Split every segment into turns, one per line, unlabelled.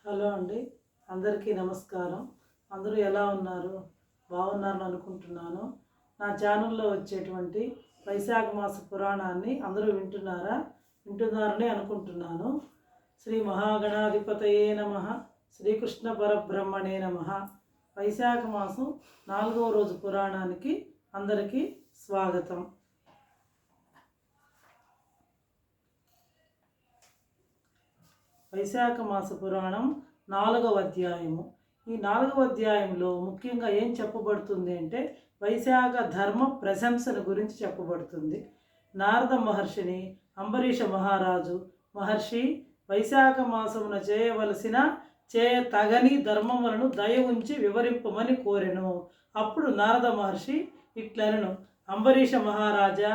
Hello అండి, అందరికీ నమస్కారం. అందరూ ఎలా ఉన్నారు? బాగున్నారని అనుకుంటున్నాను. నా ఛానల్లో వచ్చేటువంటి వైశాఖ మాస పురాణాన్ని అందరూ వింటున్నారని అనుకుంటున్నాను. శ్రీ మహాగణాధిపతయే నమః. శ్రీకృష్ణ పరబ్రహ్మణే నమః. వైశాఖ మాసం 4వ రోజు పురాణానికి అందరికీ స్వాగతం. వైశాఖ మాస పురాణం 4వ అధ్యాయము. ఈ 4వ అధ్యాయంలో ముఖ్యంగా ఏం చెప్పబడుతుంది అంటే వైశాఖ ధర్మ ప్రశంసల గురించి చెప్పబడుతుంది. నారద మహర్షిని అంబరీష మహారాజు మహర్షి వైశాఖ మాసమున చేయతగని ధర్మములను దయ ఉంచి వివరింపమని కోరెను. అప్పుడు నారద మహర్షి ఇట్లనెను: అంబరీష మహారాజా,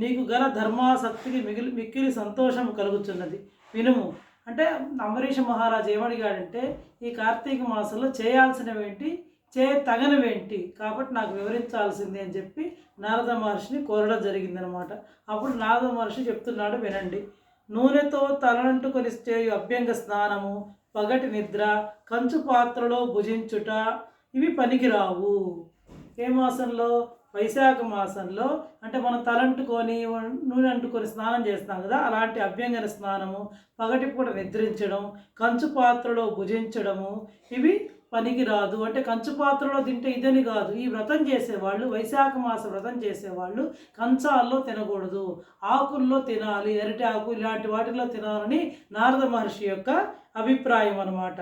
నీకు గల ధర్మాసక్తికి మిక్కిలి సంతోషం కలుగుతున్నది, వినుము. అంటే అంబరీష మహారాజు ఏమడిగాడంటే, ఈ కార్తీక మాసంలో చేయాల్సినవేంటి, తగనవేంటి, కాబట్టి నాకు వివరించాల్సింది అని చెప్పి నారద మహర్షిని కోరడం జరిగిందనమాట. అప్పుడు నారద మహర్షి చెప్తున్నాడు, వినండి. నూనెతో తలంటుకొని చేయు అభ్యంగ స్నానము, పగటి నిద్ర, కంచు పాత్రలో భుజించుట ఇవి పనికిరావు. ఏ మాసంలో? వైశాఖ మాసంలో. అంటే మనం తలంటుకొని నూనె అంటుకొని స్నానం చేస్తాం కదా, అలాంటి అభ్యంగన స్నానము, పగటిపూట నిద్రించడం, కంచు పాత్రలో భుజించడము ఇవి పనికిరాదు. అంటే కంచు పాత్రలో తింటే ఇదని కాదు, ఈ వ్రతం చేసేవాళ్ళు, వైశాఖ మాస వ్రతం చేసేవాళ్ళు కంచాల్లో తినకూడదు, ఆకుల్లో తినాలి, అరటి ఆకు ఇలాంటి వాటిల్లో తినాలని నారద మహర్షి యొక్క అభిప్రాయం అన్నమాట.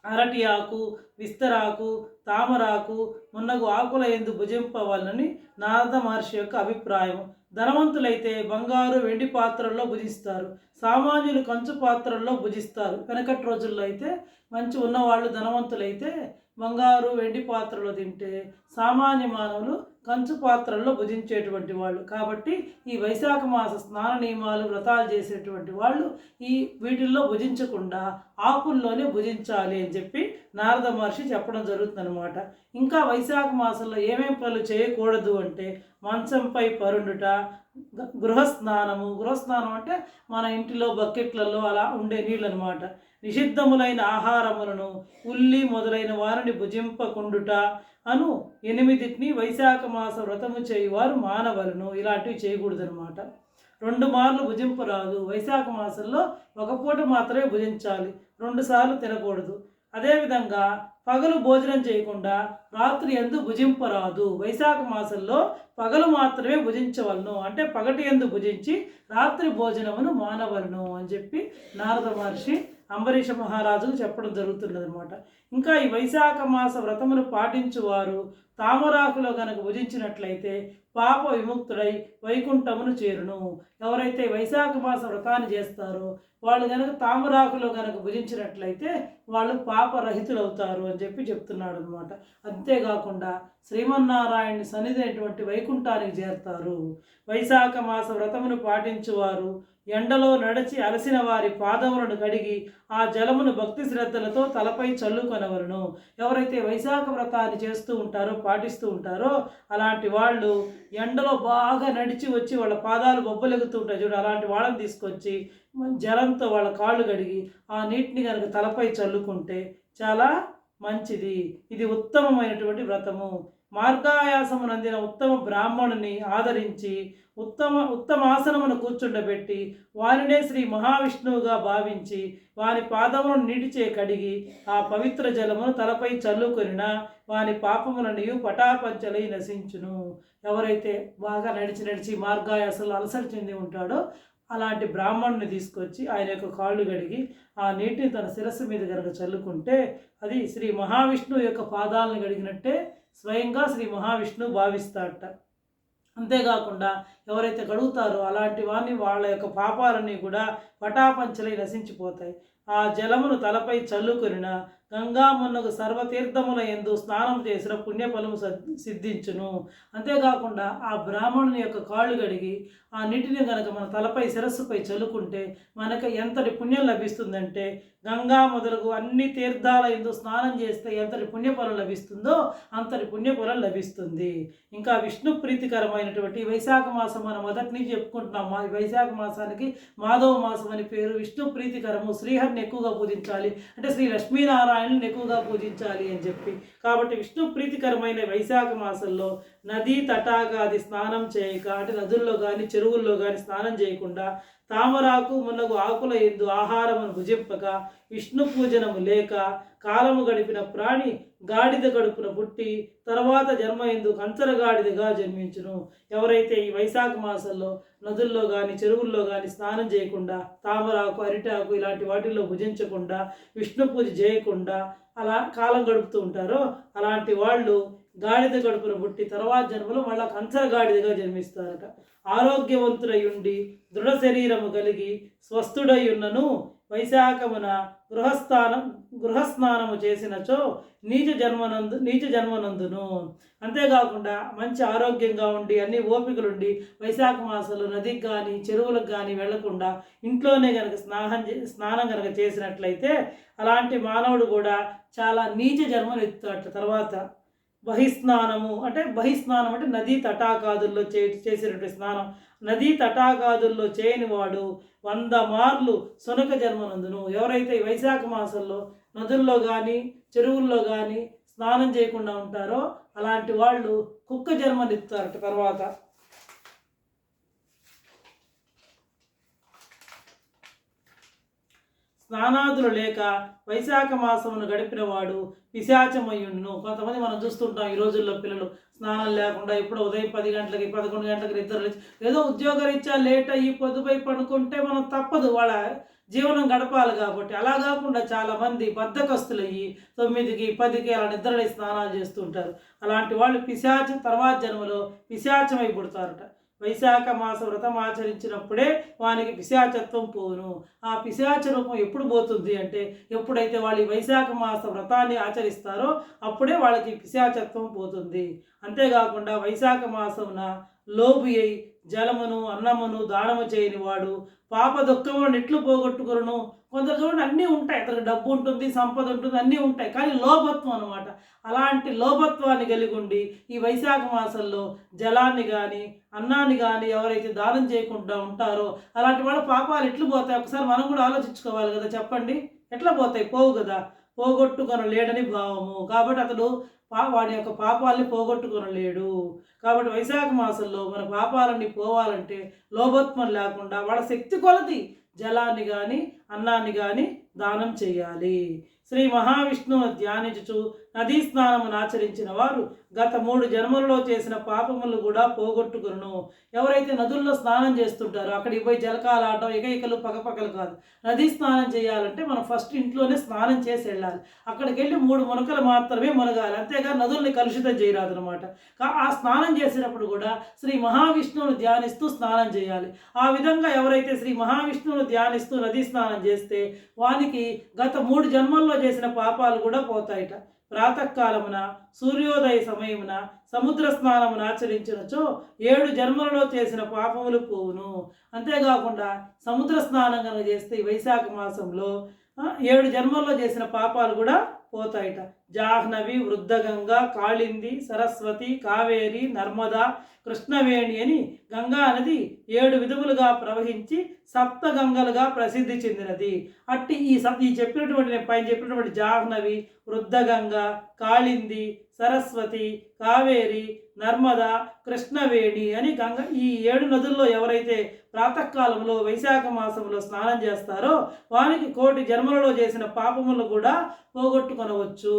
అరటి ఆకు, విస్తరాకు, తామరాకు మున్నగు ఆకుల ఎందు భుజింపవాలని నారద మహర్షి యొక్క అభిప్రాయం. ధనవంతులైతే బంగారు వెండి పాత్రల్లో భుజిస్తారు, సామాన్యులు కంచు పాత్రల్లో భుజిస్తారు. వెనకటి రోజుల్లో అయితే మంచి ఉన్నవాళ్ళు ధనవంతులైతే బంగారు వెండి పాత్రలో తింటే, సామాన్య మానవులు కంచు పాత్రల్లో భుజించేటువంటి వాళ్ళు. కాబట్టి ఈ వైశాఖ మాస స్నాన నియమాలు, వ్రతాలు చేసేటువంటి వాళ్ళు వీటిల్లో భుజించకుండా ఆకుల్లోనే భుజించాలి అని చెప్పి నారద మహర్షి చెప్పడం జరుగుతుందన్నమాట. ఇంకా వైశాఖ మాసంలో ఏమేమి పనులు చేయకూడదు అంటే, మంచంపై పరుండుట, గృహస్నానం అంటే మన ఇంటిలో బకెట్లలో అలా ఉండే నీళ్ళు అనమాట. నిషిద్ధములైన ఆహారములను, ఉల్లి మొదలైన వారిని భుజింపకుండుట అను 8 వైశాఖ మాస వ్రతము చేయువారు మానవలను. ఇలాంటివి చేయకూడదనమాట. 2 మార్లు భుజింపరాదు. వైశాఖ మాసంలో ఒక పూట మాత్రమే భుజించాలి, 2 సార్లు తినకూడదు. అదేవిధంగా పగలు భోజనం చేయకుండా రాత్రి యందు భుజింపరాదు. వైశాఖ మాసంలో పగలు మాత్రమే భుజించవలను, అంటే పగటి యందు భుజించి రాత్రి భోజనమును మానవలను అని చెప్పి నారద మహర్షి అంబరీష మహారాజుకు చెప్పడం జరుగుతున్నదనమాట. ఇంకా ఈ వైశాఖ మాస వ్రతమును పాటించువారు తామరాకులో గనక భుజించినట్లయితే పాప విముక్తుడై వైకుంఠమును చేరును. ఎవరైతే వైశాఖ మాస వ్రతాన్ని చేస్తారో వాళ్ళు కనుక తామరాకులో కనుక భుజించినట్లయితే వాళ్ళు పాపరహితులవుతారు అని చెప్పి చెప్తున్నాడు అనమాట. అంతేకాకుండా శ్రీమన్నారాయణుని సన్నిధి అయినటువంటి వైకుంఠానికి చేరుతారు. వైశాఖ మాస వ్రతమును పాటించువారు ఎండలో నడిచి అలసిన వారి పాదములను కడిగి ఆ జలమును భక్తి శ్రద్ధలతో తలపై చల్లుకొనవలను. ఎవరైతే వైశాఖ వ్రతాన్ని చేస్తూ ఉంటారో, పాటిస్తూ ఉంటారో అలాంటి వాళ్ళు ఎండలో బాగా నడిచి వచ్చి వాళ్ళ పాదాలు బొబ్బలెగుతూ ఉంటాయి చూడు, అలాంటి వాళ్ళని తీసుకొచ్చి జలంతో వాళ్ళ కాళ్ళు కడిగి ఆ నీటిని కనుక తలపై చల్లుకుంటే చాలా మంచిది. ఇది ఉత్తమమైనటువంటి వ్రతము. మార్గాయాసమునందిన ఉత్తమ బ్రాహ్మణుని ఆదరించి ఉత్తమాసనమును కూర్చుండబెట్టి వారినే శ్రీ మహావిష్ణువుగా భావించి వాని పాదములను నీటిచే కడిగి ఆ పవిత్ర జలమును తలపై చల్లుకొనిన వాని పాపములను పటాపంచలై నశించును. ఎవరైతే బాగా నడిచి మార్గాయాసంలో అలసట చెంది ఉంటాడో అలాంటి బ్రాహ్మణుని తీసుకొచ్చి ఆయన యొక్క కాళ్ళు కడిగి ఆ నీటిని తన శిరస్సు మీద కనుక చల్లుకుంటే అది శ్రీ మహావిష్ణువు యొక్క పాదాలను కడిగినట్టే స్వయంగా శ్రీ మహావిష్ణువు భావిస్తాడట. అంతేకాకుండా ఎవరైతే కడుగుతారో అలాంటి వారిని వాళ్ళ యొక్క పాపాలన్నీ కూడా పటాపంచలై నశించిపోతాయి. ఆ జలమును తలపై చల్లుకొనిన గంగా మున్నగు సర్వతీర్థముల యందు స్నానం చేసిన పుణ్యఫలము సిద్ధించును. అంతేకాకుండా ఆ బ్రాహ్మణుని యొక్క కాళ్ళు కడిగి ఆ నీటిని కనుక మన తలపై శిరస్సుపై చల్లుకుంటే మనకు ఎంతటి పుణ్యం లభిస్తుందంటే, గంగా మొదలగు అన్ని తీర్థాల యందు స్నానం చేస్తే ఎంతటి పుణ్యఫలం లభిస్తుందో అంతటి పుణ్యఫలం లభిస్తుంది. ఇంకా విష్ణు ప్రీతికరమైనటువంటి వైశాఖ మాసం మనం మొదటి నుంచి చెప్పుకుంటున్నాం. వైశాఖ మాసానికి మాధవ మాసం అని పేరు. విష్ణు ప్రీతికరము, శ్రీహరి వాటిని ఎక్కువగా పూజించాలి, అంటే శ్రీ లక్ష్మీనారాయణని ఎక్కువగా పూజించాలి అని చెప్పి. కాబట్టి విష్ణు ప్రీతికరమైన వైశాఖ మాసంలో నదీ తటాకాది స్నానం చేయక, అంటే నదుల్లో కానీ చెరువుల్లో కానీ స్నానం చేయకుండా, తామరాకు మున్నగు ఆకుల ఎందు ఆహారమును భుజింపక, విష్ణు పూజనము లేక కాలము గడిపిన ప్రాణి గాడిద గడుపున పుట్టి తర్వాత జన్మ ఎందు కంచరగాడిదగా జన్మించును. ఎవరైతే ఈ వైశాఖ మాసంలో నదుల్లో కానీ చెరువుల్లో కానీ స్నానం చేయకుండా, తామరాకు అరిటాకు ఇలాంటి వాటిల్లో భుజించకుండా, విష్ణు పూజ చేయకుండా అలా కాలం గడుపుతూ ఉంటారో అలాంటి వాళ్ళు గాడిద గడుపున పుట్టి తర్వాత జన్మలో మళ్ళా కంచరగాడిదగా జన్మిస్తారట. ఆరోగ్యవంతుడై ఉండి దృఢ శరీరము కలిగి స్వస్థుడై ఉన్నను వైశాఖమున గృహస్నానము చేసినచో నీచ జన్మనందును. అంతేకాకుండా మంచి ఆరోగ్యంగా ఉండి అన్ని ఓపికలుండి వైశాఖ మాసంలో నదికి కానీ చెరువులకు కానీ వెళ్లకుండా ఇంట్లోనే కనుక స్నానం కనుక చేసినట్లయితే అలాంటి మానవుడు కూడా చాలా నీచ జన్మను ఎత్తుతాడు. తర్వాత బహిస్నానం అంటే నదీ తటాకాదుల్లో చేసినటువంటి స్నానం. నదీ తటాకాదుల్లో చేయని వాడు 100 మార్లు సునక జన్మనందును. ఎవరైతే వైశాఖ మాసంలో నదుల్లో కానీ చెరువుల్లో కానీ స్నానం చేయకుండా ఉంటారో అలాంటి వాళ్ళు కుక్క జన్మనిస్తారట. తర్వాత స్నానాదులు లేక వైశాఖ మాసమును గడిపిన వాడు పిశాచమయ్యుండును. కొంతమంది మనం చూస్తుంటాం ఈ రోజుల్లో పిల్లలు స్నానం లేకుండా ఇప్పుడు ఉదయం 10 గంటలకి 11 గంటలకి నిద్ర ఏదో ఉద్యోగరీత్యా లేట్ అయ్యి పొద్దుపై పడుకుంటే మనం తప్పదు, వాళ్ళ జీవనం గడపాలి కాబట్టి. అలా కాకుండా చాలామంది బద్ధకస్తులయ్యి 9కి 10కి అలా నిద్రలై స్నానాలు చేస్తుంటారు. అలాంటి వాళ్ళు తర్వాత జన్మలో పిశాచమై పుడతారట. వైశాఖ మాస వ్రతం ఆచరించినప్పుడే వానికి పిశాచత్వం పోను. ఆ పిశాచ రూపం ఎప్పుడు పోతుంది అంటే ఎప్పుడైతే వాళ్ళు వైశాఖ మాస వ్రతాన్ని ఆచరిస్తారో అప్పుడే వాళ్ళకి పిశాచత్వం పోతుంది. అంతేకాకుండా వైశాఖ మాసమున లోబి అయి జలమును అన్నమును దానము చేయని వాడు పాప దుఃఖములను ఎట్లు పోగొట్టుకును. కొందరు చూడండి అన్నీ ఉంటాయి, అతనికి డబ్బు ఉంటుంది, సంపద ఉంటుంది, అన్నీ ఉంటాయి, కానీ లోభత్వం అనమాట. అలాంటి లోభత్వాన్ని కలిగి ఉండి ఈ వైశాఖ మాసంలో జలాన్ని కానీ అన్నాన్ని కానీ ఎవరైతే దానం చేయకుండా ఉంటారో అలాంటి వాళ్ళ పాపాలు ఎట్లు పోతాయి ఒకసారి మనం కూడా ఆలోచించుకోవాలి కదా. చెప్పండి, ఎట్లా పోతాయి? పోవు కదా, పోగొట్టుకొనలేడని భావము. కాబట్టి అతడు వాడి యొక్క పాపాలని పోగొట్టుకొనలేడు. కాబట్టి వైశాఖ మాసంలో మన పాపాలన్నీ పోవాలంటే లోభత్వం లేకుండా వాళ్ళ శక్తి కొలది జలాన్ని కానీ అన్నాన్ని కానీ దానం చేయాలి. శ్రీ మహావిష్ణువును ధ్యానించుచు నదీ స్నానమును ఆచరించిన వారు గత 3 జన్మలలో చేసిన పాపములు కూడా పోగొట్టుకును. ఎవరైతే నదుల్లో స్నానం చేస్తుంటారో అక్కడికి పోయి జలకాలు ఆడటం ఎకైకలు పకపకలు కాదు. నదీ స్నానం చేయాలంటే మనం ఫస్ట్ ఇంట్లోనే స్నానం చేసి వెళ్ళాలి. అక్కడికి వెళ్ళి 3 మునకలు మాత్రమే మునగాలి, అంతేగాని నదుల్ని కలుషితం చేయరాదు అనమాట. ఆ స్నానం చేసినప్పుడు కూడా శ్రీ మహావిష్ణువును ధ్యానిస్తూ స్నానం చేయాలి. ఆ విధంగా ఎవరైతే శ్రీ మహావిష్ణువును ధ్యానిస్తూ నదీ స్నానం చేస్తే వానికి గత 3 జన్మల్లో చేసిన పాపాలు కూడా పోతాయిట. ప్రాతకాలమున సూర్యోదయ సమయమున సముద్ర స్నానమును ఆచరించినచో 7 జన్మలలో చేసిన పాపములు పోవును. అంతేకాకుండా సముద్ర స్నానం కనుక చేస్తే వైశాఖ మాసంలో 7 జన్మల్లో చేసిన పాపాలు కూడా పోతాయిట. జాహ్నవి, వృద్ధగంగా, కాళింది, సరస్వతి, కావేరి, నర్మదా, కృష్ణవేణి అని గంగా నది 7 విధములుగా ప్రవహించి 7 గంగలుగా ప్రసిద్ధి చెందినది. అట్టి ఈ చెప్పినటువంటి నేను పైన చెప్పినటువంటి జాహ్నవి, వృద్ధగంగా, కాళింది, సరస్వతి, కావేరి, నర్మదా, కృష్ణవేణి అని ఈ 7 నదుల్లో ఎవరైతే ప్రాతకాలంలో వైశాఖ మాసంలో స్నానం చేస్తారో వారికి 1,000,000 జన్మలలో చేసిన పాపములు కూడా పోగొట్టుకొనవచ్చు.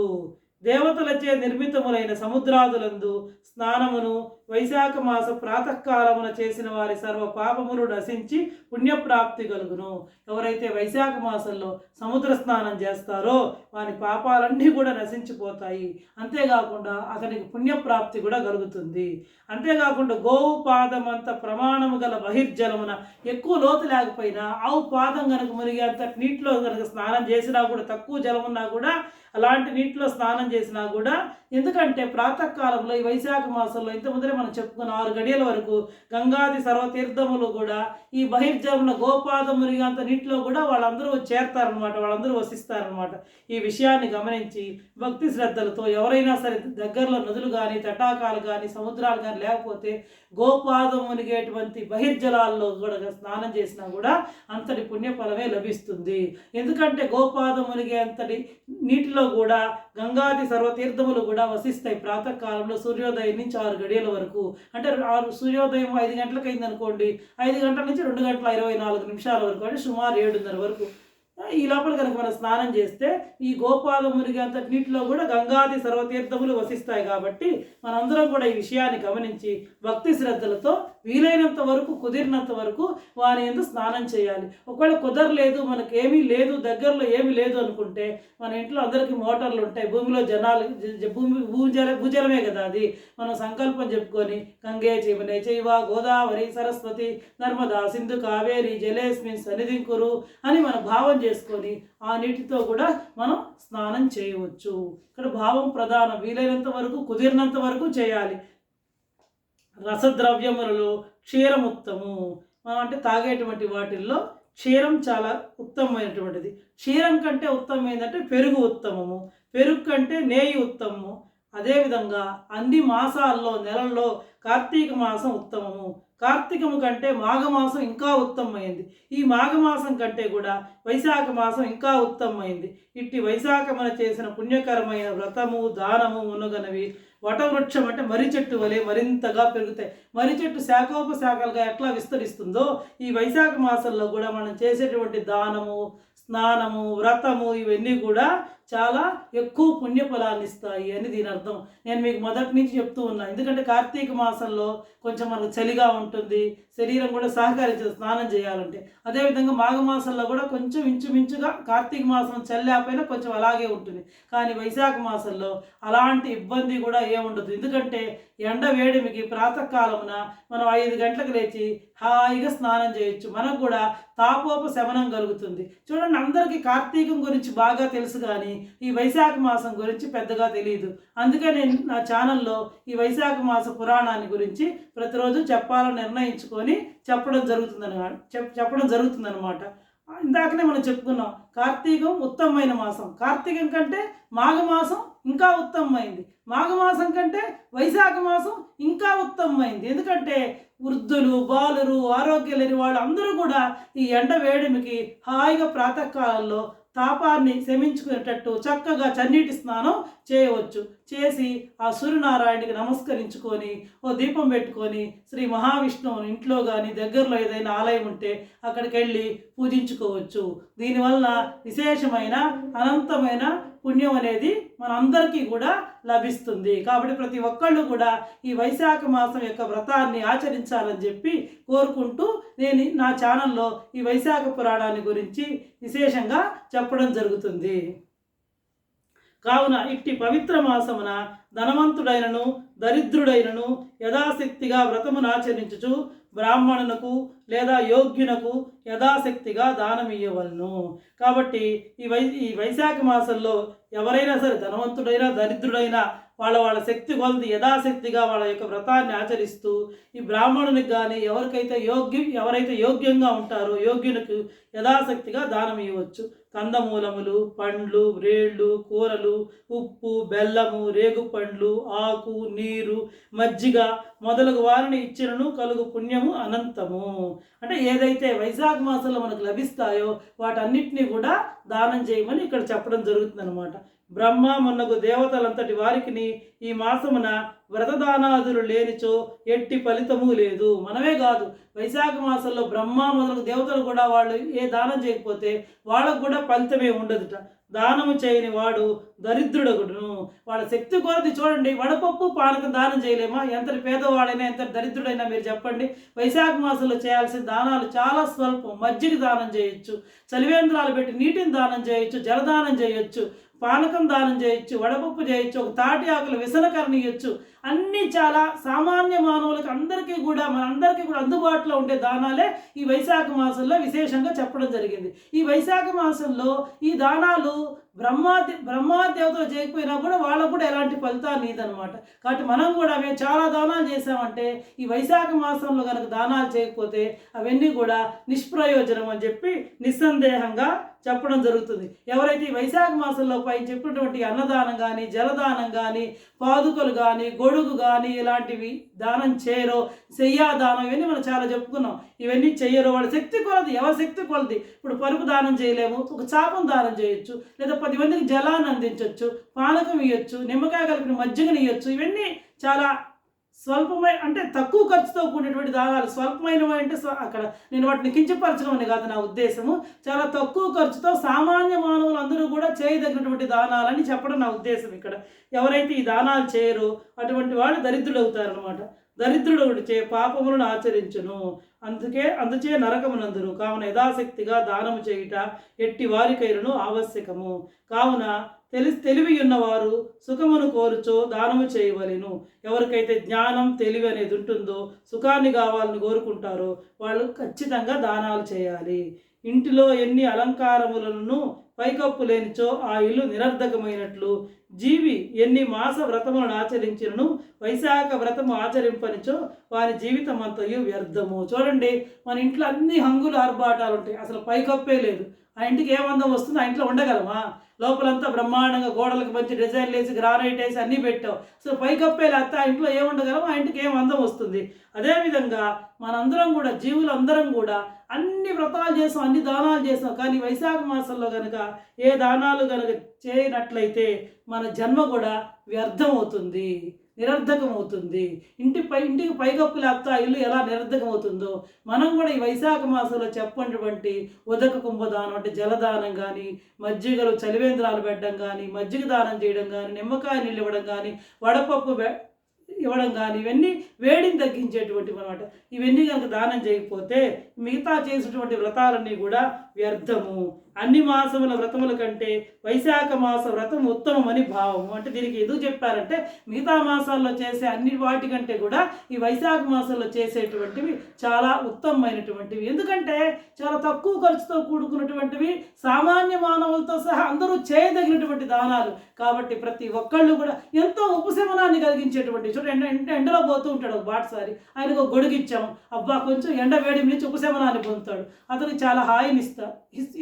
దేవతలచే నిర్మితములైన సముద్రాదులందు స్నానమును వైశాఖ మాస ప్రాతకాలమున చేసిన వారి సర్వ పాపములు నశించి పుణ్యప్రాప్తి కలుగును. ఎవరైతే వైశాఖ మాసంలో సముద్ర స్నానం చేస్తారో వారి పాపాలన్నీ కూడా నశించిపోతాయి. అంతేకాకుండా అతనికి పుణ్యప్రాప్తి కూడా కలుగుతుంది. అంతేకాకుండా గోవు పాదమంత ప్రమాణము గల బహిర్జలమున ఎక్కువ లోతు లేకపోయినా ఆవు పాదం కనుక మునిగేంత నీటిలో కనుక స్నానం చేసినా కూడా, తక్కువ జలం ఉన్నా కూడా అలాంటి నీటిలో స్నానం చేసినా కూడా, ఎందుకంటే ప్రాతకాలంలో ఈ వైశాఖ మాసంలో ఇంతకుముందే మనం చెప్పుకున్న 6 గడియల వరకు గంగాది సర్వతీర్థములు కూడా ఈ బహిర్జముల గోపాద మునిగంత నీటిలో కూడా వాళ్ళందరూ చేరతారనమాట, వాళ్ళందరూ వసిస్తారనమాట. ఈ విషయాన్ని గమనించి భక్తి శ్రద్ధలతో ఎవరైనా సరే దగ్గరలో నదులు కానీ తటాకాలు కానీ సముద్రాలు కానీ లేకపోతే గోపాదం మునిగేటువంటి బహిర్జలాల్లో కూడా స్నానం చేసినా కూడా అంతటి పుణ్యఫలమే లభిస్తుంది. ఎందుకంటే గోపాదం మునిగే అంతటి నీటిలో కూడా గంగాది సర్వతీర్థములు కూడా వసిస్తాయి. ప్రాతకాలంలో సూర్యోదయం నుంచి 6 గడియల వరకు, అంటే సూర్యోదయం 5 గంటలకు అయింది అనుకోండి, 5 గంటల నుంచి 2 గంటల 24 నిమిషాల వరకు, అంటే సుమారు 7:30 వరకు ఈ లోపల కనుక మనం స్నానం చేస్తే ఈ గోపాదం మునిగే అంత నీటిలో కూడా గంగాది సర్వతీర్థములు వసిస్తాయి. కాబట్టి మనందరం కూడా ఈ విషయాన్ని గమనించి భక్తి శ్రద్ధలతో వీలైనంత వరకు కుదిరినంత వరకు వారి యందు స్నానం చేయాలి. ఒకవేళ కుదరలేదు, మనకేమీ లేదు, దగ్గరలో ఏమీ లేదు అనుకుంటే మన ఇంట్లో అందరికీ మోటార్లు ఉంటాయి, భూమిలో జనాలు భూజలమే కదా అది. మనం సంకల్పం చెప్పుకొని గంగే చైవనే చైవ గోదావరి సరస్వతి నర్మదా సింధు కావేరి జలేస్మిన్ సన్నిధింకురు అని మన భావం చేసుకొని ఆ నీటితో కూడా మనం స్నానం చేయవచ్చు. ఇక్కడ భావం ప్రధానం. వీలైనంత వరకు కుదిరినంత వరకు చేయాలి. రసద్రవ్యములలో క్షీరం ఉత్తము. మనం అంటే తాగేటువంటి వాటిల్లో క్షీరం చాలా ఉత్తమమైనటువంటిది. క్షీరం కంటే ఉత్తమం ఏంటంటే పెరుగు ఉత్తమము, పెరుగు కంటే నెయ్యి ఉత్తమము. అదేవిధంగా అన్ని మాసాల్లో నెలల్లో కార్తీక మాసం ఉత్తమము. కార్తీకము కంటే మాఘమాసం ఇంకా ఉత్తమమైంది. ఈ మాఘమాసం కంటే కూడా వైశాఖ మాసం ఇంకా ఉత్తమమైంది. ఇట్టి వైశాఖమున చేసిన పుణ్యకరమైన వ్రతము దానము మునుగనవి వటవృక్షం అంటే మర్రి చెట్టు వలె మరింతగా పెరుగుతాయి. మర్రి చెట్టు శాఖోపశాఖలుగా ఎట్లా విస్తరిస్తుందో ఈ వైశాఖ మాసంలో కూడా మనం చేసేటువంటి దానము స్నానము వ్రతము ఇవన్నీ కూడా చాలా ఎక్కువ పుణ్యఫలాన్ని ఇస్తాయి అని దీని అర్థం. నేను మీకు మొదటి నుంచి చెప్తూ ఉన్నా. ఎందుకంటే కార్తీక మాసంలో కొంచెం మనకు చలిగా ఉంటుంది, శరీరం కూడా సహకరించదు స్నానం చేయాలంటే. అదేవిధంగా మాఘమాసంలో కూడా కొంచెం ఇంచుమించుగా కార్తీక మాసం చల్లేకపోయినా కొంచెం అలాగే ఉంటుంది. కానీ వైశాఖ మాసంలో అలాంటి ఇబ్బంది కూడా ఏముండదు. ఎందుకంటే ఎండ వేడిమికి ప్రాతకాలమున మనం 5 గంటలకు లేచి హాయిగా స్నానం చేయొచ్చు. మనకు కూడా తాపోపశమనం కలుగుతుంది. చూడండి, అందరికీ కార్తీకం గురించి బాగా తెలుసు కానీ ఈ వైశాఖ మాసం గురించి పెద్దగా తెలియదు. అందుకే నేను నా ఛానల్లో ఈ వైశాఖ మాస పురాణాన్ని గురించి ప్రతిరోజు చెప్పాలని నిర్ణయించుకొని చెప్పడం జరుగుతుందన్నమాట. ఇందాకనే మనం చెప్పుకున్నాం, కార్తీకం ఉత్తమమైన మాసం. కార్తీకం కంటే మాఘమాసం ఇంకా ఉత్తమమైంది. మాఘమాసం కంటే వైశాఖ మాసం ఇంకా ఉత్తమమైంది. ఎందుకంటే వృద్ధులు బాలురు ఆరోగ్యం లేని వాళ్ళు అందరూ కూడా ఈ ఎండ వేడిమికి హాయిగా ప్రాతకాలంలో తాపాన్ని శమించుకునేటట్టు చక్కగా చన్నీటి స్నానం చేయవచ్చు. చేసి ఆ సూర్యనారాయణకి నమస్కరించుకొని ఓ దీపం పెట్టుకొని శ్రీ మహావిష్ణువుని ఇంట్లో కానీ దగ్గరలో ఏదైనా ఆలయం ఉంటే అక్కడికి వెళ్ళి పూజించుకోవచ్చు. దీనివల్ల విశేషమైన అనంతమైన పుణ్యం అనేది మనందరికీ కూడా లభిస్తుంది. కాబట్టి ప్రతి ఒక్కళ్ళు కూడా ఈ వైశాఖ మాసం యొక్క వ్రతాన్ని ఆచరించాలని చెప్పి కోరుకుంటూ నేను నా ఛానల్లో ఈ వైశాఖ పురాణాన్ని గురించి విశేషంగా చెప్పడం జరుగుతుంది. కావున ఇట్టి పవిత్ర మాసమున ధనవంతుడైనను దరిద్రుడైనను యథాశక్తిగా వ్రతమును ఆచరించుచు బ్రాహ్మణునకు లేదా యోగ్యునకు యథాశక్తిగా దానమియ్యవలను. కాబట్టి ఈ వైశాఖ మాసంలో ఎవరైనా సరే ధనవంతుడైనా దరిద్రుడైనా వాళ్ళ శక్తి కొలది యథాశక్తిగా వాళ్ళ యొక్క వ్రతాన్ని ఆచరిస్తూ ఈ బ్రాహ్మణునికి కానీ ఎవరైతే యోగ్యంగా ఉంటారో యోగ్యునికి యథాశక్తిగా దానం ఇవ్వచ్చు. కందమూలములు, పండ్లు, రేళ్ళు, కూరలు, ఉప్పు, బెల్లము, రేగు పండ్లు, ఆకు, నీరు, మజ్జిగ మొదలగు వారిని ఇచ్చినను కలుగు పుణ్యము అనంతము. అంటే ఏదైతే వైశాఖ మాసంలో మనకు లభిస్తాయో వాటన్నిటినీ కూడా దానం చేయమని ఇక్కడ చెప్పడం జరుగుతుందన్నమాట. బ్రహ్మ మొన్నగు దేవతలంతటి వారికి ఈ మాసమున వ్రతదానాదులు లేనిచో ఎట్టి ఫలితము లేదు. మనమే కాదు, వైశాఖ మాసంలో బ్రహ్మ మొదలగు దేవతలు కూడా వాళ్ళు ఏ దానం చేయకపోతే వాళ్ళకు కూడా ఫలితమే ఉండదుట. దానము చేయని వాడు దరిద్రుడగుడును. వాళ్ళ శక్తి కొలది చూడండి, వడపప్పు పానకం దానం చేయలేమా? ఎంతటి పేదవాడైనా ఎంత దరిద్రుడైనా మీరు చెప్పండి. వైశాఖ మాసంలో చేయాల్సిన దానాలు చాలా స్వల్పం. మజ్జిగ దానం చేయొచ్చు, చలివేంద్రాలు పెట్టి నీటిని దానం చేయొచ్చు, జలదానం చేయొచ్చు, పానకం దానం చేయొచ్చు, వడపప్పు చేయొచ్చు, ఒక తాటి ఆకులు విసనకరణ ఇవ్వచ్చు. అన్నీ చాలా సామాన్య మానవులకు అందరికీ కూడా మనందరికీ కూడా అందుబాటులో ఉండే దానాలే ఈ వైశాఖ మాసంలో విశేషంగా చెప్పడం జరిగింది. ఈ వైశాఖ మాసంలో ఈ దానాలు బ్రహ్మాదేవతలు చేయకపోయినా కూడా వాళ్ళకు కూడా ఎలాంటి ఫలితాన్ని ఇదనమాట. కాబట్టి మనం కూడా మేము చాలా దానాలు చేసామంటే ఈ వైశాఖ మాసంలో కనుక దానాలు చేయకపోతే అవన్నీ కూడా నిష్ప్రయోజనం అని చెప్పి నిస్సందేహంగా చెప్పడం జరుగుతుంది. ఎవరైతే ఈ వైశాఖ మాసంలో పైన చెప్పినటువంటి అన్నదానం కానీ, జలదానం కానీ, పాదుకలు కానీ, గొడుగు కానీ ఇలాంటివి దానం చేయరో, శయ్యాదానం ఇవన్నీ మనం చాలా చెప్పుకున్నాం. ఇవన్నీ చెయ్యరు, వాళ్ళ శక్తి కొలది, ఎవరి శక్తి కొలది. ఇప్పుడు పరుపు దానం చేయలేము, ఒక చాపం దానం చేయొచ్చు, లేదా 10 మందికి జలాన్ని అందించవచ్చు, పానకం ఇవ్వచ్చు, నిమ్మకాయ కలిపిన మజ్జిగని ఇవ్వచ్చు. ఇవన్నీ చాలా స్వల్పమైన అంటే తక్కువ ఖర్చుతో కూడినటువంటి దానాలు. స్వల్పమైనవి అంటే అక్కడ నేను వాటిని కించపరచడం అని కాదు నా ఉద్దేశము. చాలా తక్కువ ఖర్చుతో సామాన్య మానవులు అందరూ కూడా చేయదగినటువంటి దానాలని చెప్పడం నా ఉద్దేశం ఇక్కడ. ఎవరైతే ఈ దానాలు చేయరో అటువంటి వాళ్ళు దరిద్రులు అవుతారనమాట. దరిద్రుడు చే పాపములను ఆచరించును, అందుచే నరకమునందును. కావున యథాశక్తిగా దానము చేయుట ఎట్టి వారికైనను ఆవశ్యకము. కావున తెలివి ఉన్నవారు సుఖమును కోరుచో దానము చేయవలెను. ఎవరికైతే జ్ఞానం తెలివి అనేది ఉంటుందో, సుఖాన్ని కావాలని కోరుకుంటారో వాళ్ళు ఖచ్చితంగా దానాలు చేయాలి. ఇంటిలో ఎన్ని అలంకారములను పైకప్పు లేనిచో ఆ ఇల్లు నిరర్ధకమైనట్లు, జీవి ఎన్ని మాస వ్రతములను ఆచరించినను వైశాఖ వ్రతము ఆచరింపనిచో వారి జీవితం అంతయు వ్యర్థము. చూడండి, మన ఇంట్లో అన్ని హంగులు ఆర్భాటాలు ఉంటాయి, అసలు పైకప్పే లేదు. ఆ ఇంటికి ఏమందం వస్తుంది? ఆ ఇంట్లో ఉండగలమా? లోపలంతా బ్రహ్మాండంగా గోడలకు మంచి డిజైన్లు వేసి గ్రానైట్ వేసి అన్నీ పెట్టావు, అసలు పైకప్పే లేకపోతే ఆ ఇంట్లో ఏముండగలం? ఆ ఇంటికి ఏం అందం వస్తుంది? అదేవిధంగా మనందరం కూడా, జీవులందరం కూడా అన్ని వ్రతాలు చేసాం, అన్ని దానాలు చేసాం, కానీ వైశాఖ మాసంలో కనుక ఏ దానాలు కనుక చేయనట్లయితే మన జన్మ కూడా వ్యర్థం అవుతుంది, నిరర్ధకం అవుతుంది. ఇంటికి పైకప్పు లేకపోతే ఆ ఇల్లు ఎలా నిరర్ధకం అవుతుందో మనం కూడా ఈ వైశాఖ మాసంలో చెప్పినటువంటి ఉదక కుంభదానం అంటే జలదానం కానీ, మజ్జిగలు చలివేంద్రాలు పెట్టడం కానీ, మజ్జిగ దానం చేయడం కానీ, నిమ్మకాయ నీళ్ళు ఇవ్వడం కానీ, వడపప్పు ఇవ్వడం కానీ, ఇవన్నీ వేడిని తగ్గించేటువంటివి అనమాట. ఇవన్నీ కనుక దానం చేయకపోతే మిగతా చేసేటువంటి వ్రతాలన్నీ కూడా వ్యర్థము. అన్ని మాసముల వ్రతముల కంటే వైశాఖ మాస వ్రతం ఉత్తమమని భావము. అంటే దీనికి ఎందుకు చెప్పారంటే మిగతా మాసాల్లో చేసే అన్ని వాటికంటే కూడా ఈ వైశాఖ మాసంలో చేసేటువంటివి చాలా ఉత్తమమైనటువంటివి. ఎందుకంటే చాలా తక్కువ ఖర్చుతో కూడుకున్నటువంటివి, సామాన్య మానవులతో సహా అందరూ చేయదగినటువంటి దానాలు. కాబట్టి ప్రతి ఒక్కళ్ళు కూడా ఎంతో ఉపశమనాన్ని కలిగించేటువంటి, చూడండి ఎండలో పోతూ ఉంటాడు ఒక బాటసారి, ఆయనకు ఒక గొడుగు ఇచ్చాము, అబ్బా కొంచెం ఎండ వేడి నుంచి ఉపశమనాన్ని పొందుతాడు, అతనికి చాలా హాయిని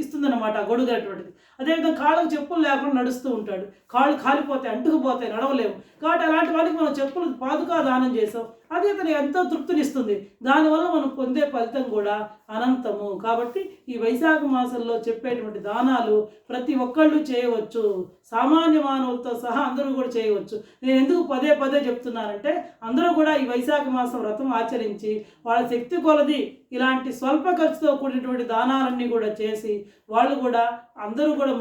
ఇస్తుందన్నమాట ఆ గొడుగు అటువంటిది. అదేవిధంగా కాళ్ళకు చెప్పులు లేకుండా నడుస్తూ ఉంటాడు, కాళ్ళు కాలిపోతాయి, అంటుకుపోతాయి, నడవలేము. కాబట్టి అలాంటి వాళ్ళకి మనం చెప్పులు పాదుకా దానం చేసాం, అది అతను ఎంతో తృప్తినిస్తుంది. దానివల్ల మనం పొందే ఫలితం కూడా అనంతము. కాబట్టి ఈ వైశాఖ మాసంలో చెప్పేటువంటి దానాలు ప్రతి ఒక్కళ్ళు చేయవచ్చు, సామాన్య మానవులతో సహా అందరూ కూడా చేయవచ్చు. నేను ఎందుకు పదే పదే చెప్తున్నానంటే అందరూ కూడా ఈ వైశాఖ మాసం వ్రతం ఆచరించి వాళ్ళ శక్తి కొలది ఇలాంటి స్వల్ప ఖర్చుతో కూడినటువంటి దానాలన్నీ కూడా చేసి వాళ్ళు కూడా అందరూ కూడా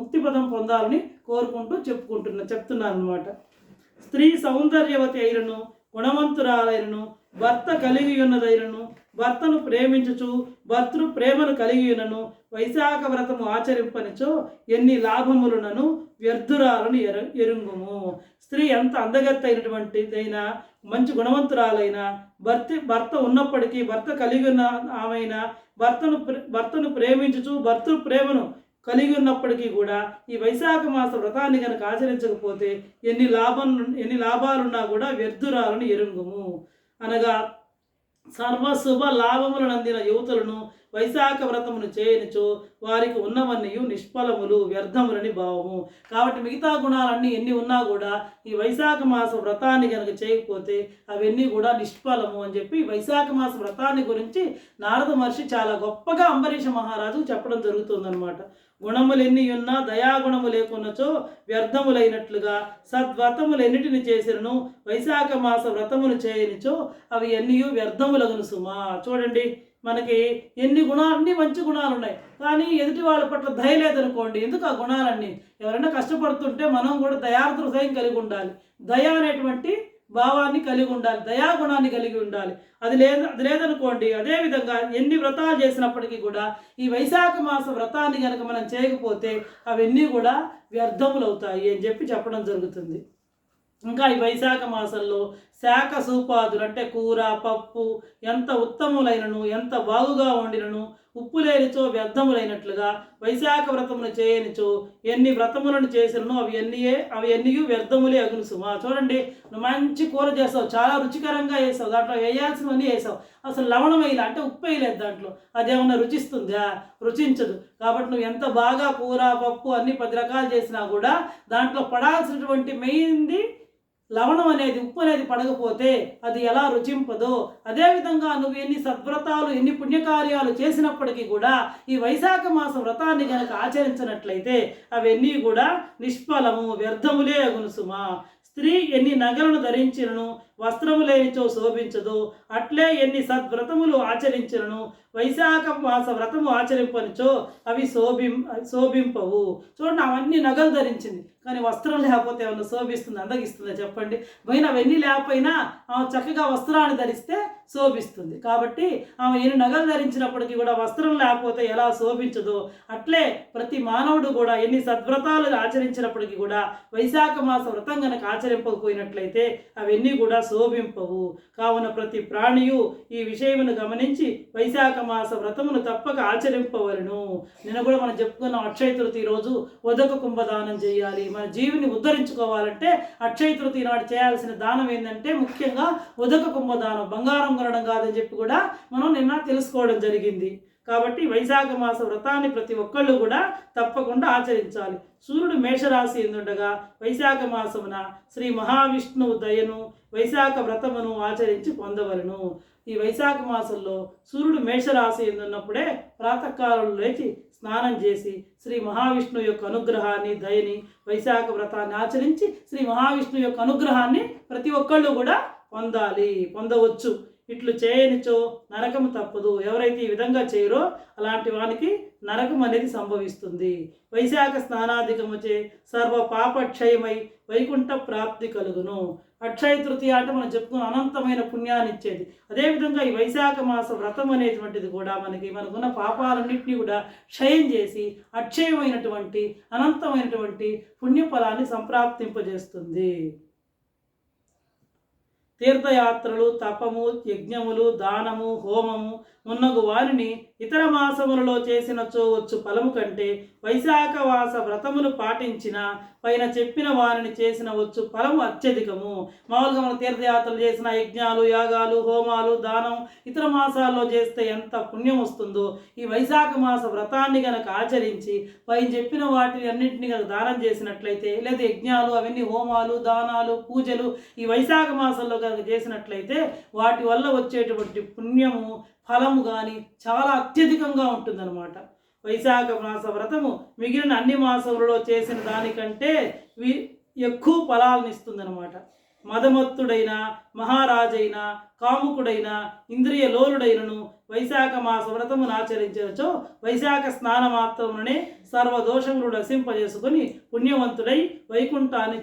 ముక్తి పదం పొందాలని కోరుకుంటూ చెప్తున్నాను అన్నమాట. స్త్రీ సౌందర్యవతి అయినను, గుణవంతురాలైనను, భర్త కలిగి ఉన్నదైనను, భర్తను ప్రేమించుచు భర్తృ ప్రేమను కలిగి ఉన్నను వైశాఖ వ్రతము ఆచరింపనిచో ఎన్ని లాభములునను వ్యర్థురాలను ఎరుంగుము. స్త్రీ ఎంత అందగత్తైనటువంటిదైనా, మంచి గుణవంతురాలైనా, భర్త ఉన్నప్పటికీ, భర్త కలిగి ఉన్న ఆమెనా భర్తను ప్రేమించుచు భర్తృ ప్రేమను కలిగి ఉన్నప్పటికీ కూడా ఈ వైశాఖ మాస వ్రతాన్ని కనుక ఆచరించకపోతే ఎన్ని లాభాలున్నా కూడా వ్యర్థురాలను ఎరుంగుము. అనగా సర్వశుభ లాభములను అందిన యువతులను వైశాఖ వ్రతమును చేయనిచో వారికి ఉన్నవన్నీ నిష్ఫలములు, వ్యర్థములని భావము. కాబట్టి మిగతా గుణాలన్నీ ఎన్ని ఉన్నా కూడా ఈ వైశాఖ మాస వ్రతాన్ని కనుక చేయకపోతే అవన్నీ కూడా నిష్ఫలము అని చెప్పి వైశాఖ మాస వ్రతాన్ని గురించి నారద మహర్షి చాలా గొప్పగా అంబరీష మహారాజు చెప్పడం జరుగుతుందన్నమాట. గుణములు ఎన్ని ఉన్నా దయాగుణము లేకున్నచో వ్యర్థములైనట్లుగా సద్వ్రతములు ఎన్నిటిని చేసినను వైశాఖ మాస వ్రతమును చేయనిచో అవి ఎన్ని వ్యర్థములగును సుమా. చూడండి, మనకి ఎన్ని గుణాలు, అన్ని మంచి గుణాలు ఉన్నాయి, కానీ ఎదుటి వాళ్ళ పట్ల దయ లేదనుకోండి. ఎందుకు ఆ గుణాలన్నీ? ఎవరైనా కష్టపడుతుంటే మనం కూడా దయార్ద్ర హృదయం కలిగి ఉండాలి, దయ అనేటువంటి భావాన్ని కలిగి ఉండాలి, దయాగుణాన్ని కలిగి ఉండాలి. అది లేదనుకోండి. అదేవిధంగా ఎన్ని వ్రతాలు చేసినప్పటికీ కూడా ఈ వైశాఖ మాస వ్రతాన్ని కనుక మనం చేయకపోతే అవన్నీ కూడా వ్యర్థములు అవుతాయి అని చెప్పి చెప్పడం జరుగుతుంది. ఇంకా ఈ వైశాఖ మాసంలో శాఖ సూపాదులు అంటే కూర పప్పు ఎంత ఉత్తములైనను ఎంత బాగుగా వండినను ఉప్పు లేనిచో వ్యర్థములైనట్లుగా వైశాఖ వ్రతమును చేయనిచో ఎన్ని వ్రతములను చేసినను అవి ఎన్ని వ్యర్థములే అగును సుమా. చూడండి, నువ్వు మంచి కూర చేస్తావు, చాలా రుచికరంగా వేసావు, దాంట్లో వేయాల్సినవన్నీ వేసావు, అసలు లవణం వేయలే అంటే ఉప్పు వేయలేదు దాంట్లో, అదేమన్నా రుచిస్తుందా? రుచించదు. కాబట్టి నువ్వు ఎంత బాగా కూర పప్పు అన్ని 10 రకాలు చేసినా కూడా దాంట్లో పడాల్సినటువంటి మెయిన్ది లవణం అనేది, ఉప్పు అనేది పడకపోతే అది ఎలా రుచింపదో, అదేవిధంగా నువ్వు ఎన్ని సద్వ్రతాలు ఎన్ని పుణ్యకార్యాలు చేసినప్పటికీ కూడా ఈ వైశాఖ మాస వ్రతాన్ని కనుక ఆచరించినట్లయితే అవన్నీ కూడా నిష్ఫలము వ్యర్థములే అగును సుమా. స్త్రీ ఎన్ని నగలను ధరించినను వస్త్రము లేనిచో శోభించదు, అట్లే ఎన్ని సద్వ్రతములు ఆచరించినను వైశాఖ మాస వ్రతము ఆచరింపనిచో అవి శోభింపవు. చూడండి, అవన్నీ నగలు ధరించింది కానీ వస్త్రం లేకపోతే ఏమన్నా శోభిస్తుంది, అందగిస్తుందా చెప్పండి? పోయిన అవన్నీ లేకపోయినా ఆమె చక్కగా వస్త్రాన్ని ధరిస్తే శోభిస్తుంది. కాబట్టి ఆమె ఎన్ని నగలు ధరించినప్పటికీ కూడా వస్త్రం లేకపోతే ఎలా శోభించదో, అట్లే ప్రతి మానవుడు కూడా ఎన్ని సద్వ్రతాలు ఆచరించినప్పటికీ కూడా వైశాఖ మాస వ్రతం కనుక ఆచరింపకపోయినట్లయితే అవన్నీ కూడా శోభింపవు. కావున ప్రతి ప్రాణియు ఈ విషయమును గమనించి వైశాఖ మాస వ్రతమును తప్పక ఆచరింపవలను. నిన్న కూడా మనం చెప్పుకున్నాం, అక్షయ తృతీయ రోజు ఉదక కుంభదానం చేయాలి. మన జీవిని ఉద్ధరించుకోవాలంటే అక్షయ తృతీయ నాడు చేయాల్సిన దానం ఏంటంటే ముఖ్యంగా ఉదక కుంభదానం, బంగారం కొనడం కాదని చెప్పి కూడా మనం నిన్న తెలుసుకోవడం జరిగింది. కాబట్టి వైశాఖ మాస వ్రతాన్ని ప్రతి ఒక్కళ్ళు కూడా తప్పకుండా ఆచరించాలి. సూర్యుడు మేషరాశి ఎందుండగా వైశాఖ మాసమున శ్రీ మహావిష్ణువు దయను వైశాఖ వ్రతమును ఆచరించి పొందవలను. ఈ వైశాఖ మాసంలో సూర్యుడు మేషరాశి ఎందున్నప్పుడే ప్రాతకాలంలో లేచి స్నానం చేసి శ్రీ మహావిష్ణువు యొక్క అనుగ్రహాన్ని దయని వైశాఖ వ్రతాన్ని ఆచరించి శ్రీ మహావిష్ణువు యొక్క అనుగ్రహాన్ని ప్రతి ఒక్కళ్ళు కూడా పొందవచ్చు. ఇట్లు చేయనిచో నరకము తప్పదు. ఎవరైతే ఈ విధంగా చేయరో అలాంటి వానికి నరకం అనేది సంభవిస్తుంది. వైశాఖ స్నానాధికముచే సర్వ పాపక్షయమై వైకుంఠ ప్రాప్తి కలుగును. అక్షయ తృతీయ అంటే మనం చెప్పుకున్న అనంతమైన పుణ్యాన్ని ఇచ్చేది. అదేవిధంగా ఈ వైశాఖ మాస వ్రతం అనేటువంటిది కూడా మనకున్న పాపాలన్నింటినీ కూడా క్షయం చేసి అక్షయమైనటువంటి అనంతమైనటువంటి పుణ్యఫలాన్ని సంప్రాప్తింపజేస్తుంది. తీర్థయాత్రలు, తపము, యజ్ఞములు, దానము, హోమము మున్నగు వారిని ఇతర మాసములలో చేసినచో వచ్చు ఫలము కంటే వైశాఖ మాస వ్రతములు పాటించిన పైన చెప్పిన వారిని చేసిన వచ్చు ఫలము అత్యధికము. మామూలుగా మనం తీర్థయాత్రలు చేసిన యజ్ఞాలు, యాగాలు, హోమాలు, దానం ఇతర మాసాల్లో చేస్తే ఎంత పుణ్యం వస్తుందో ఈ వైశాఖ మాస వ్రతాన్ని కనుక ఆచరించి పైన చెప్పిన వాటిని అన్నింటినీ కనుక దానం చేసినట్లయితే, లేదా యజ్ఞాలు అవన్నీ హోమాలు, దానాలు, పూజలు ఈ వైశాఖ మాసంలో కనుక చేసినట్లయితే వాటి వల్ల వచ్చేటువంటి పుణ్యము ఫలము కానీ చాలా అత్యధికంగా ఉంటుందన్నమాట. వైశాఖ మాస వ్రతము మిగిలిన అన్ని మాసములలో చేసిన దానికంటే ఎక్కువ ఫలాలను ఇస్తుందన్నమాట. మదమత్తుడైన మహారాజైన కాముకుడైన ఇంద్రియ లోలుడైనను వైశాఖ మాస వ్రతమును ఆచరించవచ్చో వైశాఖ స్నాన మాత్రమునే సర్వదోషములు నశింపజేసుకొని పుణ్యవంతుడై వైకుంఠాన్ని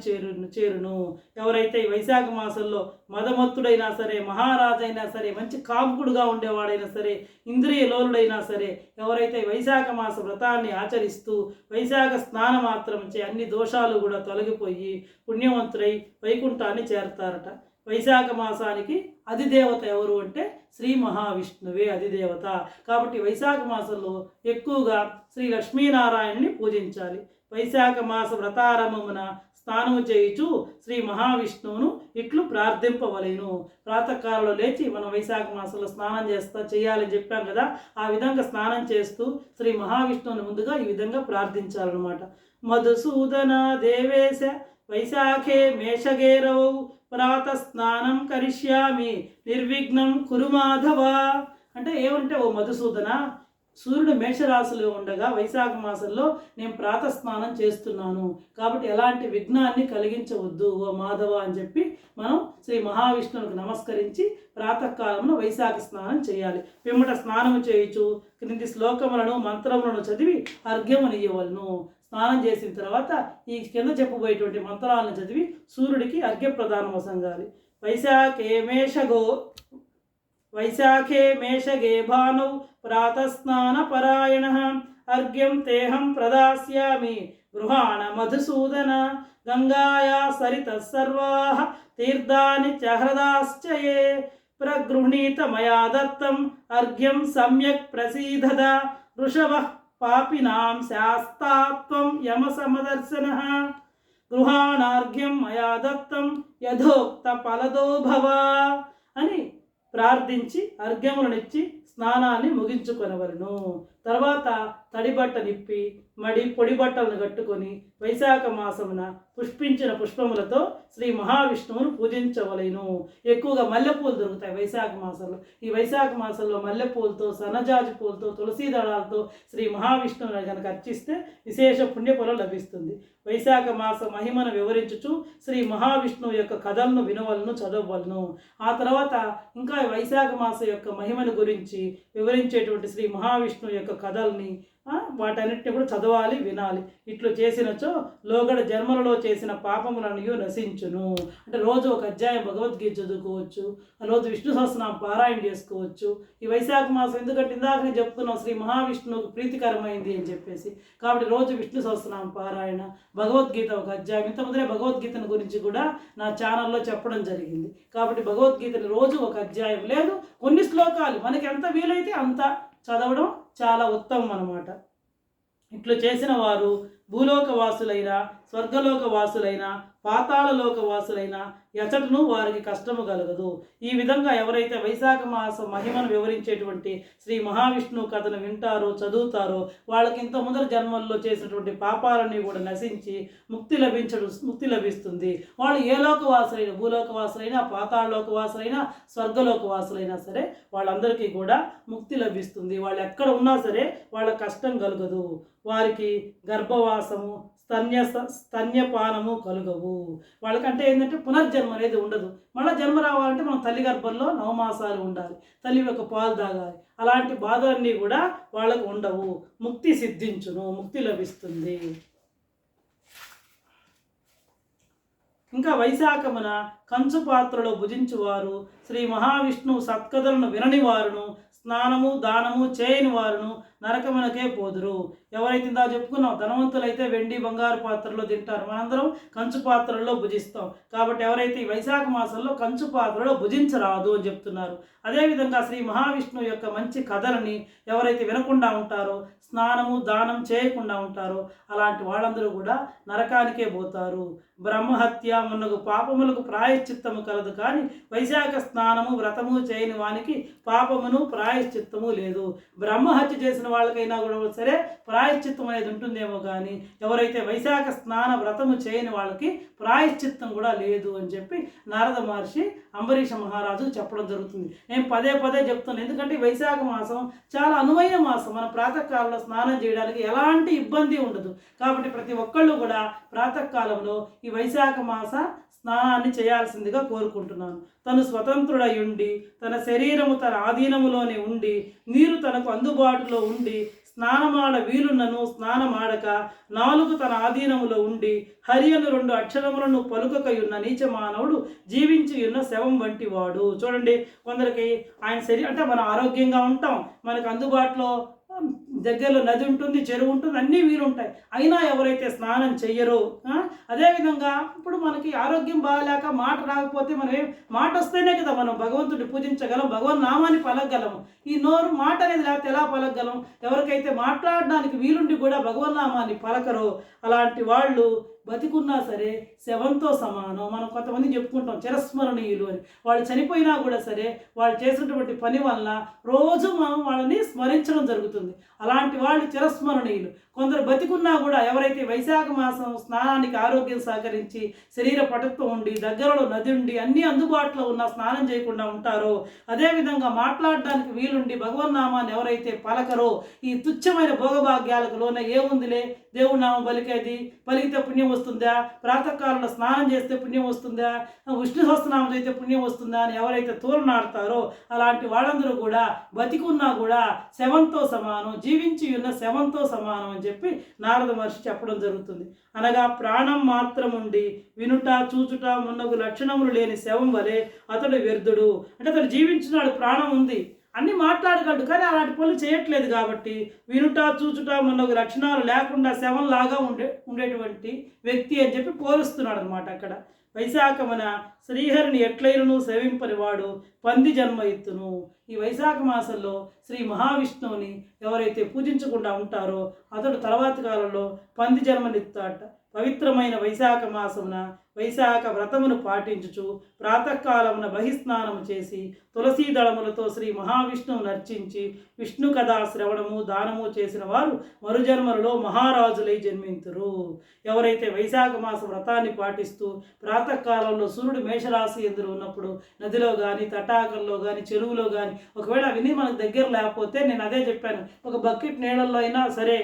చేరును. ఎవరైతే ఈ వైశాఖ మాసంలో మదమత్తుడైనా సరే, మహారాజైనా సరే, మంచి కాముకుడుగా ఉండేవాడైనా సరే, ఇంద్రియ లోలుడైనా సరే, ఎవరైతే వైశాఖ మాస వ్రతాన్ని ఆచరిస్తూ వైశాఖ స్నాన మాత్రముచే అన్ని దోషాలు కూడా తొలగిపోయి పుణ్యవంతుడై వైకుంఠాన్ని చేరతారట. వైశాఖ మాసానికి అధిదేవత ఎవరు అంటే శ్రీ మహావిష్ణువే అధిదేవత. కాబట్టి వైశాఖ మాసంలో ఎక్కువగా శ్రీ లక్ష్మీనారాయణని పూజించాలి. వైశాఖ మాస వ్రతారంభమున స్నానము చేయుచు శ్రీ మహావిష్ణువును ఇట్లు ప్రార్థింపవలేను. ప్రాతకాలంలో లేచి మనం వైశాఖ మాసంలో స్నానం చేయాలని చెప్పాం కదా, ఆ విధంగా స్నానం చేస్తూ శ్రీ మహావిష్ణువుని ముందుగా ఈ విధంగా ప్రార్థించాలన్నమాట. మధుసూదన దేవేశ వైశాఖే మేషగేరౌ ప్రాతస్నానం కరిష్యామి నిర్విఘ్నం కురు మాధవ. అంటే ఏమంటే, ఓ మధుసూదన, సూర్యుడు మేషరాశిలో ఉండగా వైశాఖ మాసంలో నేను ప్రాతస్నానం చేస్తున్నాను కాబట్టి ఎలాంటి విఘ్నాన్ని కలిగించవద్దు ఓ మాధవ అని చెప్పి మనం శ్రీ మహావిష్ణువుకు నమస్కరించి ప్రాతకాలంలో వైశాఖ స్నానం చేయాలి. పిమ్మట స్నానము చేయుచు క్రింది శ్లోకములను మంత్రములను చదివి అర్ఘ్యమునియ్యవలను. స్నానం చేసిన తర్వాత ఈ కింద చెప్పబోయేటువంటి మంత్రాలను చదివి సూర్యుడికి అర్ఘ్య ప్రదానం సంగాలి. వైశాఖే మేషగే భానౌ ప్రాతస్నాన పరాయణ అర్ఘ్యం తేహం ప్రదాస్యామి గృహాణ మధుసూదన గంగాయా సరితః సర్వాః తీర్థాని చ హృదాశ్చయే ప్రగృహీత మయా దత్తం అర్ఘ్యం సమ్యక్ ప్రసీదద ఋషభః పాపినాం శాస్తాత్వం యమ సమదర్శనః గృహాణార్ఘ్యం మయా దత్తం యథోక్త ఫలదో భవ అని ప్రార్థించి అర్ఘ్యములనిచ్చి స్నానాన్ని ముగించుకొనవలను. తర్వాత తడిబట్ట నిప్పి పొడి బట్టలను కట్టుకొని వైశాఖ మాసమున పుష్పించిన పుష్పములతో శ్రీ మహావిష్ణువును పూజించవలేను. ఎక్కువగా మల్లెపూలు దొరుకుతాయి వైశాఖ మాసంలో. ఈ వైశాఖ మాసంలో మల్లెపూలతో, సన్నజాజి పూలతో, తులసి దళాలతో శ్రీ మహావిష్ణువుని కనుక అర్చిస్తే విశేష పుణ్యఫలం లభిస్తుంది. వైశాఖ మాస మహిమను వివరించుచు శ్రీ మహావిష్ణువు యొక్క కథలను వినవలను, చదవవలను. ఆ తర్వాత ఇంకా వైశాఖ మాస యొక్క మహిమను గురించి వివరించేటువంటి శ్రీ మహావిష్ణువు యొక్క కథల్ని వాటన్నిటిని కూడా చదవాలి, వినాలి. ఇట్లు చేసినచో లోగడ జన్మలలో చేసిన పాపములను నశించును. అంటే రోజు ఒక అధ్యాయం భగవద్గీత చదువుకోవచ్చు, రోజు విష్ణు సహస్రనామం పారాయణ చేసుకోవచ్చు. ఈ వైశాఖ మాసం ఎందుకంటే ఇందాక నేను చెప్తున్నాం శ్రీ మహావిష్ణువుకు ప్రీతికరమైంది అని చెప్పేసి, కాబట్టి రోజు విష్ణు సహస్రనామం పారాయణ, భగవద్గీత ఒక అధ్యాయం. ఇంతకుముందే భగవద్గీతను గురించి కూడా నా ఛానల్లో చెప్పడం జరిగింది. కాబట్టి భగవద్గీతను రోజు ఒక అధ్యాయం లేదు కొన్ని శ్లోకాలు మనకి ఎంత వీలైతే అంత చదవడం చాలా ఉత్తమం అన్నమాట. ఇట్లు చేసిన వారు భూలోకవాసులైన, స్వర్గలోకవాసులైన, పాతాళలోకవాసులైన ఎచటను వారికి కష్టము కలగదు. ఈ విధంగా ఎవరైతే వైశాఖ మాస మహిమను వివరించేటువంటి శ్రీ మహావిష్ణువు కథను వింటారో, చదువుతారో వాళ్ళకి ఇంత ముందర జన్మల్లో చేసినటువంటి పాపాలన్నీ కూడా నశించి ముక్తి లభిస్తుంది. వాళ్ళు ఏ లోకవాసులైన, భూలోకవాసులైనా, పాతాళలోకవాసులైనా, స్వర్గలోకవాసులైనా సరే వాళ్ళందరికీ కూడా ముక్తి లభిస్తుంది. వాళ్ళు ఎక్కడ ఉన్నా సరే వాళ్ళ కష్టం కలగదు. వారికి గర్భవాసము, స్తన్యపానము కలుగవు. వాళ్ళకంటే ఏంటంటే పునర్జన్మ అనేది ఉండదు. మళ్ళీ జన్మ రావాలంటే మనం తల్లి గర్భంలో 9 మాసాలు ఉండాలి, తల్లి యొక్క పాలు తాగాలి. అలాంటి బాధలన్నీ కూడా వాళ్ళకు ఉండవు. ముక్తి సిద్ధించును, ముక్తి లభిస్తుంది. ఇంకా వైశాఖమున కంచు పాత్రలో భుజించువారు, శ్రీ మహావిష్ణువు సత్కథలను వినని వారును, స్నానము దానము చేయని వారును నరకమునకే పోదురు. ఎవరైతే ఇందా చెప్పుకున్నాం ధనవంతులైతే వెండి బంగారు పాత్రలో తింటారు, మనందరం కంచు పాత్రల్లో భుజిస్తాం. కాబట్టి ఎవరైతే ఈ వైశాఖ మాసంలో కంచు పాత్రలో భుజించరాదు అని చెప్తున్నారు. అదేవిధంగా శ్రీ మహావిష్ణువు యొక్క మంచి కథలని ఎవరైతే వినకుండా ఉంటారో, స్నానము దానం చేయకుండా ఉంటారో అలాంటి వాళ్ళందరూ కూడా నరకానికే పోతారు. బ్రహ్మహత్య మున్నగు పాపములకు ప్రాయశ్చిత్తము కలదు, కానీ వైశాఖ స్నానము వ్రతము చేయని వానికి పాపమును ప్రాయశ్చిత్తము లేదు. బ్రహ్మహత్య చేసిన వాళ్ళకైనా కూడా సరే ప్రాయశ్చిత్తం అనేది ఉంటుందేమో, కానీ ఎవరైతే వైశాఖ స్నాన వ్రతము చేయని వాళ్ళకి ప్రాయశ్చిత్తం కూడా లేదు అని చెప్పి నారద మహర్షి అంబరీష మహారాజు చెప్పడం జరుగుతుంది. నేను పదే చెప్తున్నాను, ఎందుకంటే వైశాఖ మాసం చాలా అనువైన మాసం. మన ప్రాతకాలంలో స్నానం చేయడానికి ఎలాంటి ఇబ్బంది ఉండదు. కాబట్టి ప్రతి ఒక్కళ్ళు కూడా ప్రాతకాలంలో ఈ వైశాఖ మాస స్నానాన్ని చేయాల్సిందిగా కోరుకుంటున్నాను. తను స్వతంత్రుడై ఉండి, తన శరీరము తన ఆధీనములోనే ఉండి, నీరు తనకు అందుబాటులో ఉండి, స్నానమాడ వీలున్నను స్నానమాడక, నాలుగు తన ఆధీనములో ఉండి, హరి అను 2 అక్షరములను పలుకకయున్న నీచ మానవుడు జీవించి ఉన్న శవం వంటి వాడు. చూడండి, కొందరికి ఆయన శరీరం అంటే మనం ఆరోగ్యంగా ఉంటాం, మనకు అందుబాటులో దగ్గరలో నది ఉంటుంది, చెరువు ఉంటుంది, అన్నీ వీలుంటాయి. అయినా ఎవరైతే స్నానం చెయ్యరో, అదేవిధంగా ఇప్పుడు మనకి ఆరోగ్యం బాగాలేక మాట రాకపోతే మనం మాట వస్తేనే కదా మనం భగవంతుడిని పూజించగలం, భగవన్ నామాన్ని పలకగలము. ఈ నోరు మాట అనేది లేకపోతే ఎలా పలకగలం? ఎవరికైతే మాట్లాడడానికి వీలుండి కూడా భగవన్ నామాన్ని పలకరో అలాంటి వాళ్ళు బతికున్నా సరే శవంతో సమానం. మనం కొంతమంది చెప్పుకుంటాం చిరస్మరణీయులు అని. వాళ్ళు చనిపోయినా కూడా సరే వాళ్ళు చేసినటువంటి పని వలన రోజు మనం వాళ్ళని స్మరించడం జరుగుతుంది. అలాంటి వాళ్ళు చిరస్మరణీయులు. కొందరు బతికున్నా కూడా ఎవరైతే వైశాఖ మాసం స్నానానికి ఆరోగ్యం సహకరించి శరీర పటుత్వం ఉండి, దగ్గరలో నది ఉండి, అన్నీ అందుబాటులో ఉన్న స్నానం చేయకుండా ఉంటారో, అదేవిధంగా మాట్లాడడానికి వీలుండి భగవన్నామాన్ని ఎవరైతే పలకరో, ఈ తుచ్చమైన భోగభాగ్యాలకు లోన ఏముందిలే, దేవుడి నామం పలికితే పుణ్యం వస్తుందా, ప్రాతకాలంలో స్నానం చేస్తే పుణ్యం వస్తుందా, విష్ణు సహస్రనామం అయితే పుణ్యం వస్తుందా అని ఎవరైతే తోలనాడతారో అలాంటి వాళ్ళందరూ కూడా బతికున్నా కూడా శవంతో సమానం, జీవించి ఉన్న శవంతో సమానం అని చెప్పి నారద మహర్షి చెప్పడం జరుగుతుంది. అనగా ప్రాణం మాత్రం ఉండి వినుట చూచుట మున్నగు లక్షణములు లేని శవం వలె అతడు వ్యర్థుడు. అంటే అతడు జీవించినాడు, ప్రాణం ఉంది, అన్నీ మాట్లాడగలడు, కానీ అలాంటి పనులు చేయట్లేదు కాబట్టి వినుట చూచుట మొన్న లక్షణాలు లేకుండా శవంలాగా ఉండేటువంటి వ్యక్తి అని చెప్పి పోలుస్తున్నాడు అనమాట అక్కడ. వైశాఖమున శ్రీహరిని ఎట్లైనను సేవింపని వాడు పంది జన్మ ఎత్తును. ఈ వైశాఖ మాసంలో శ్రీ మహావిష్ణువుని ఎవరైతే పూజించకుండా ఉంటారో అతడు తర్వాతి కాలంలో పంది జన్మనిస్తాడట. పవిత్రమైన వైశాఖ మాసమున వైశాఖ వ్రతమును పాటించుచు ప్రాతకాలమున బహిస్నానము చేసి తులసీ దళములతో శ్రీ మహావిష్ణువును అర్చించి విష్ణు కథా శ్రవణము దానము చేసిన వారు మరుజన్మలలో మహారాజులై జన్మింతురు. ఎవరైతే వైశాఖ మాస వ్రతాన్ని పాటిస్తూ ప్రాతకాలంలో సూర్యుడు మేషరాశి ఎదురు ఉన్నప్పుడు నదిలో కానీ తటాకంలో కానీ చెరువులో కానీ ఒకవేళ అవన్నీ మనకు దగ్గర లేకపోతే, నేను అదే చెప్పాను, ఒక బకెట్ నీళ్ళల్లో అయినా సరే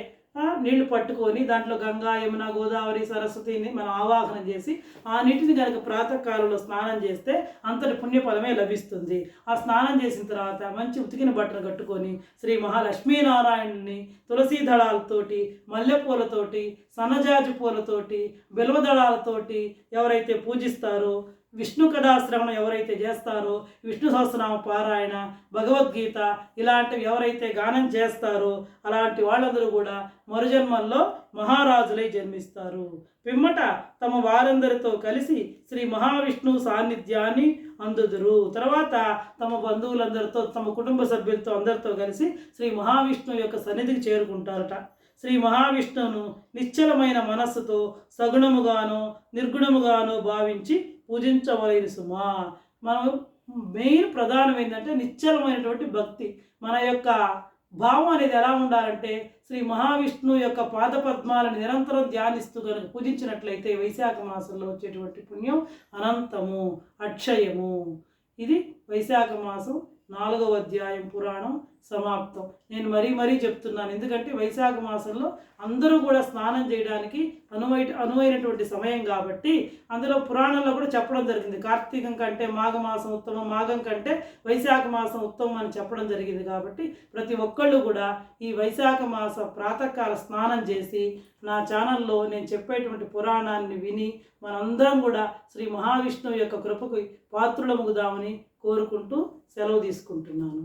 నీళ్లు పట్టుకొని దాంట్లో గంగా యమున గోదావరి సరస్వతిని మనం ఆవాహన చేసి ఆ నీటిని కనుక ప్రాతకాలంలో స్నానం చేస్తే అంతటి పుణ్యఫలమే లభిస్తుంది. ఆ స్నానం చేసిన తర్వాత మంచి ఉతికిన బట్టలు కట్టుకొని శ్రీ మహాలక్ష్మీనారాయణుని తులసీ దళాలతోటి మల్లెపూలతోటి సన్నజాజి పూలతోటి బిల్వదళాలతోటి ఎవరైతే పూజిస్తారో, విష్ణు కథాశ్రవణం ఎవరైతే చేస్తారో, విష్ణు సహస్రనామ పారాయణ, భగవద్గీత ఇలాంటివి ఎవరైతే గానం చేస్తారో అలాంటి వాళ్ళందరూ కూడా మరుజన్మల్లో మహారాజులై జన్మిస్తారు. పిమ్మట తమ వారందరితో కలిసి శ్రీ మహావిష్ణువు సాన్నిధ్యాన్ని అందుదురు. తర్వాత తమ బంధువులందరితో, తమ కుటుంబ సభ్యులతో అందరితో కలిసి శ్రీ మహావిష్ణువు యొక్క సన్నిధికి చేరుకుంటారట. శ్రీ మహావిష్ణువును నిశ్చలమైన మనస్సుతో సగుణముగానో నిర్గుణముగానో భావించి పూజించవలెను సుమా. మనం మెయిన్ ప్రధానం ఏంటంటే నిశ్చలమైనటువంటి భక్తి. మన యొక్క భావం అనేది ఎలా ఉండాలంటే శ్రీ మహావిష్ణువు యొక్క పాదపద్మాలను నిరంతరం ధ్యానిస్తూ కనుక పూజించినట్లయితే వైశాఖ మాసంలో వచ్చేటువంటి పుణ్యం అనంతము, అక్షయము. ఇది వైశాఖ మాసం 4వ అధ్యాయం పురాణం సమాప్తం. నేను మరీ చెప్తున్నాను, ఎందుకంటే వైశాఖ మాసంలో అందరూ కూడా స్నానం చేయడానికి అనువైనటువంటి సమయం కాబట్టి అందులో పురాణంలో కూడా చెప్పడం జరిగింది. కార్తీకం కంటే మాఘమాసం ఉత్తమం, మాఘం కంటే వైశాఖ మాసం ఉత్తమం అని చెప్పడం జరిగింది. కాబట్టి ప్రతి ఒక్కళ్ళు కూడా ఈ వైశాఖ మాస ప్రాతకాల స్నానం చేసి నా ఛానల్లో నేను చెప్పేటువంటి పురాణాన్ని విని మనందరం కూడా శ్రీ మహావిష్ణువు యొక్క కృపకు పాత్రులముగుదామని కోరుకుంటూ సెలవు తీసుకుంటున్నాను.